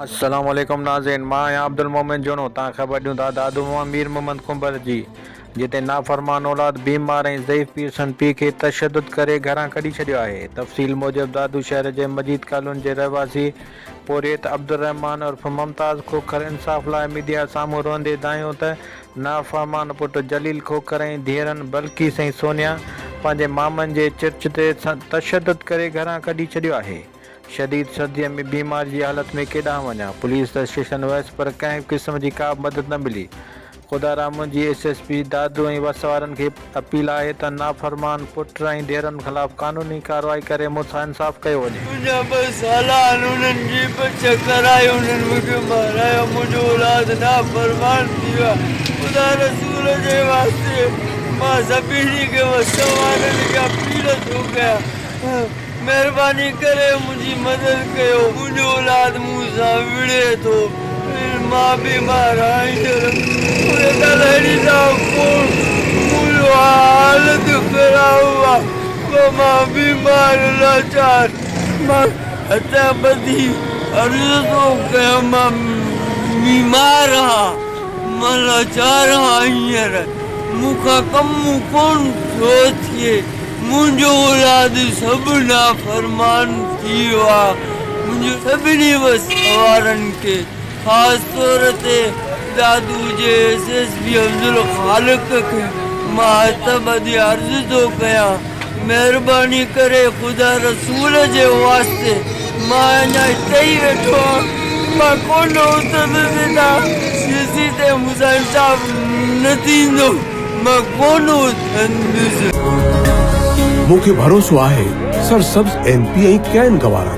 अस्सलाम वालेकुम नाज़रीन, मां आहियां अब्दुल मोमिन जुनो। तव्हां ख़बर ॾियूं था दादू मीर मोहम्मद कुंबर जी, जिते नाफ़रमान औलाद बीमार ऐं ज़ईफ़ पीउ संदि पीउ खे तशद्दुद करे घरां कढी छॾियो आहे। तफ़सील मूजिबि दादू शहर जे मजीद कॉलोनी जे रहवासी पोरियत अब्दुर्रहमान उर्फ़ मुमताज़ खोखर इंसाफ़ लाइ मीडिया साम्हूं रहंदे दायूं त नाफ़रमान पुटु जलील खोखर ऐं धीअरनि बल्किस ऐं सोनिया पंहिंजे मामनि जे चिर्च ते तशद्दुद करे घरां कढी छॾियो आहे। शदीद सर्दीअ में बीमारी जी हालत में केॾांहुं वञा, पुलिस त स्टेशन वियसि पर कंहिं क़िस्म जी का बि मदद न मिली। ख़ुदा रामन जी SSP दादू ऐं वस वारनि खे अपील आहे त नाफ़रमान पुट ऐं धीअरनि ख़िलाफ़ क़ानूनी कार्रवाई करे मूंसां इंसाफ़ कयो वञे। मुंहिंजा 2 साल उन्हनि जी बच कराए, उन्हनि मूंखे मारायो, मुंहिंजो औलाद नाफ़रमान थी वियो आहे। ख़ुदा रसूल जे वास्ते मां सभिनी खे वस वारनि खे अपील थो कयां, महिरबानी करे मुंहिंजी मदद कयो। मुंहिंजो औलाद मूंसां विढ़े थो, मां बीमार आहियां, मुंहिंजो हालत ख़राब आहे, मां बीमार लाचार, मां हथ ॿधी अर्ज़ु थो कयां, मां बीमार आहियां, मां लाचार आहियां। हींअर मूंखां कमु कोन थो थिए, मुंहिंजो औलाद सभु नाफ़रमान थी वियो आहे। मुंहिंजो सभिनी वस वारनि खे, ख़ासि तौर ते दादू जे SSP अब्दुल ख़ालिक खे मां हथ ॿधी अर्ज़ु थो कयां, महिरबानी करे ख़ुदा रसूल जे वास्ते, मां अञा हिते ई वेठो आहियां, मां कोन उथंदुसि, जेसीं ताईं मूंसां इंसाफ़ न थींदो मां कोन उथंदुसि। मूंखे भरोसो आहे सरसब्ज़ MP ऐं कैन गवारा